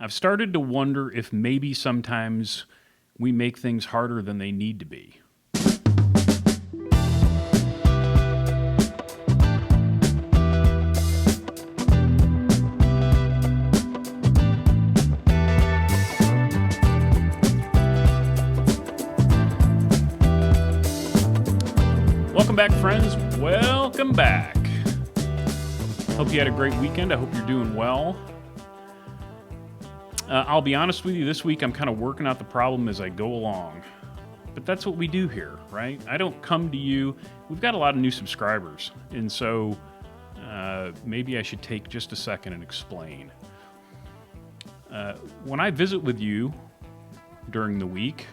I've started to wonder if maybe sometimes we make things harder than they need to be. Welcome back, friends. Welcome back. Hope you had a great weekend. I hope you're doing well. I'll be honest with you, this week I'm kind of working out the problem as I go along. But that's what we do here, right? I don't come to you. We've got a lot of new subscribers, and so maybe I should take just a second and explain. When I visit with you during the week,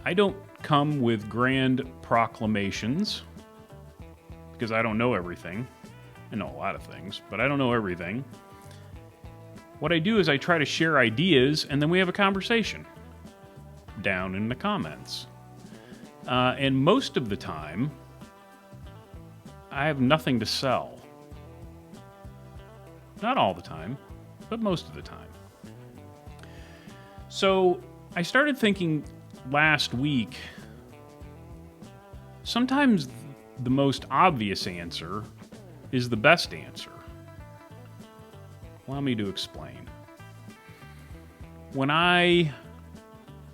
I don't come with grand proclamations because I don't know everything. I know a lot of things, but I don't know everything. What I do is I try to share ideas, and then we have a conversation down in the comments. And most of the time, I have nothing to sell. Not all the time, but most of the time. So I started thinking last week, sometimes the most obvious answer is the best answer. Allow me to explain. When I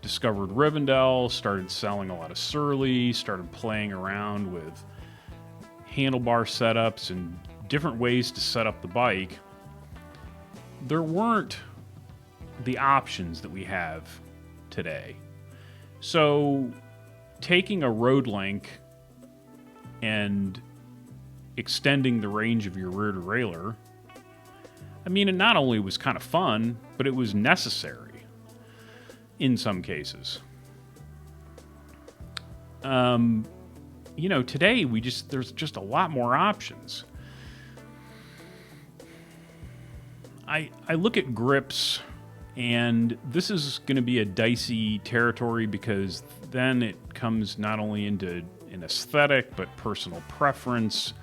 discovered Rivendell, started selling a lot of Surly, started playing around with handlebar setups and different ways to set up the bike, there weren't the options that we have today. So taking a road link and extending the range of your rear derailleur, I mean, it not only was kind of fun, but it was necessary in some cases. Today there's just a lot more options. I look at grips, and this is going to be a dicey territory because then it comes not only into an aesthetic, but personal preference.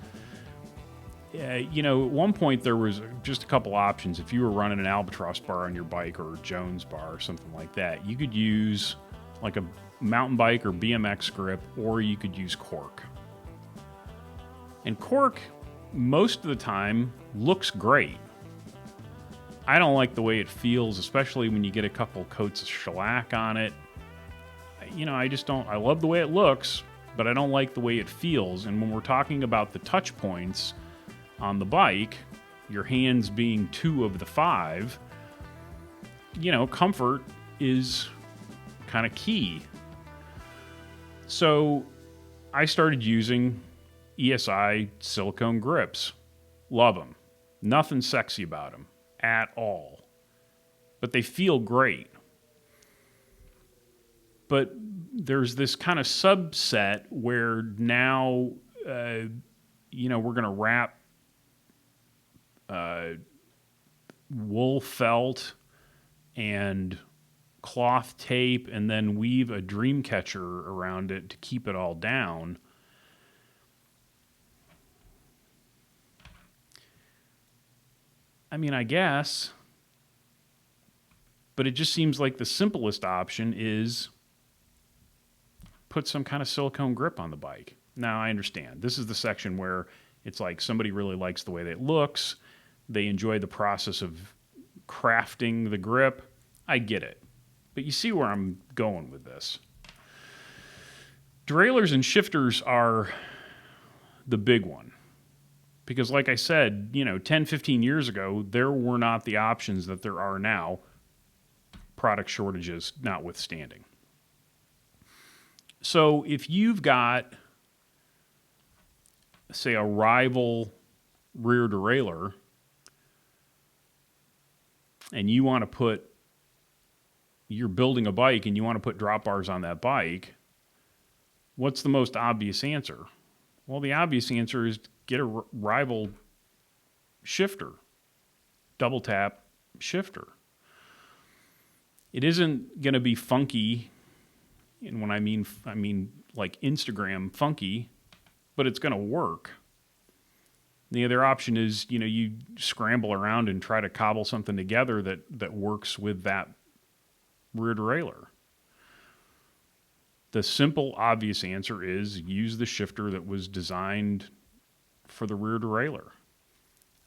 At one point there was just a couple options. If you were running an Albatross bar on your bike or a Jones bar or something like that, you could use like a mountain bike or BMX grip, or you could use cork. And cork, most of the time, looks great. I don't like the way it feels, especially when you get a couple coats of shellac on it. I just don't. I love the way it looks, but I don't like the way it feels. And when we're talking about the touch points on the bike, your hands being 2 of the 5, comfort is kind of key. So I started using ESI silicone grips. Love them. Nothing sexy about them at all. But they feel great. But there's this kind of subset where now, we're going to wrap wool felt and cloth tape and then weave a dream catcher around it to keep it all down. I mean, I guess, but it just seems like the simplest option is put some kind of silicone grip on the bike. Now, I understand. This is the section where it's like somebody really likes the way that it looks. They enjoy the process of crafting the grip. I get it. But you see where I'm going with this. Derailleurs and shifters are the big one. Because like I said, 10, 15 years ago, there were not the options that there are now, product shortages notwithstanding. So if you've got, say, a rival rear derailleur, and you want to you're building a bike and you want to put drop bars on that bike, what's the most obvious answer? Well, the obvious answer is get a rival shifter, double tap shifter. It isn't going to be funky, and when I mean like Instagram funky, but it's going to work. The other option is, you scramble around and try to cobble something together that works with that rear derailleur. The simple, obvious answer is use the shifter that was designed for the rear derailleur.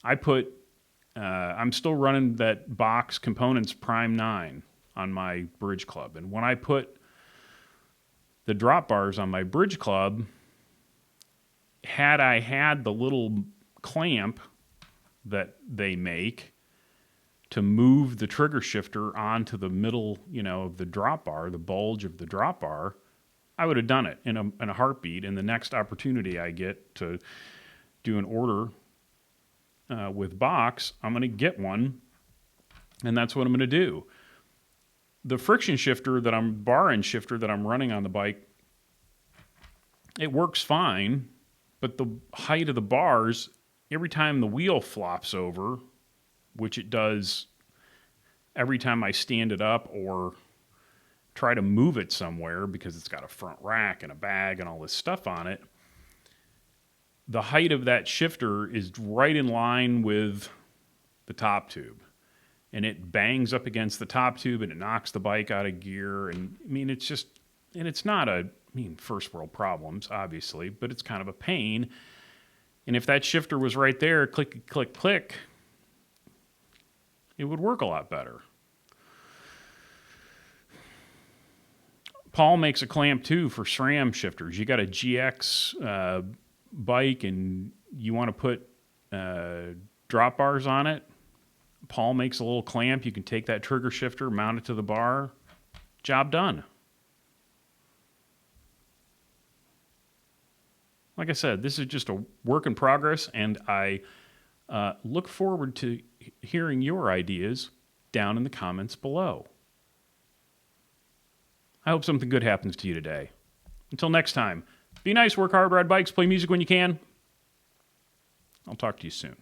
I'm still running that box Components Prime 9 on my Bridge Club. And when I put the drop bars on my Bridge Club, had I had the little clamp that they make to move the trigger shifter onto the middle, of the drop bar, the bulge of the drop bar, I would have done it in a heartbeat. And the next opportunity I get to do an order with box, I'm going to get one, and that's what I'm going to do. The friction shifter bar end shifter that I'm running on the bike, it works fine, but the height of the bars, every time the wheel flops over, which it does every time I stand it up or try to move it somewhere because it's got a front rack and a bag and all this stuff on it, the height of that shifter is right in line with the top tube. And it bangs up against the top tube and it knocks the bike out of gear. And it's not first world problems, obviously, but it's kind of a pain. And if that shifter was right there, click, click, click, it would work a lot better. Paul makes a clamp too for SRAM shifters. You got a GX bike and you want to put drop bars on it. Paul makes a little clamp. You can take that trigger shifter, mount it to the bar. Job done. Like I said, this is just a work in progress, and I look forward to hearing your ideas down in the comments below. I hope something good happens to you today. Until next time, be nice, work hard, ride bikes, play music when you can. I'll talk to you soon.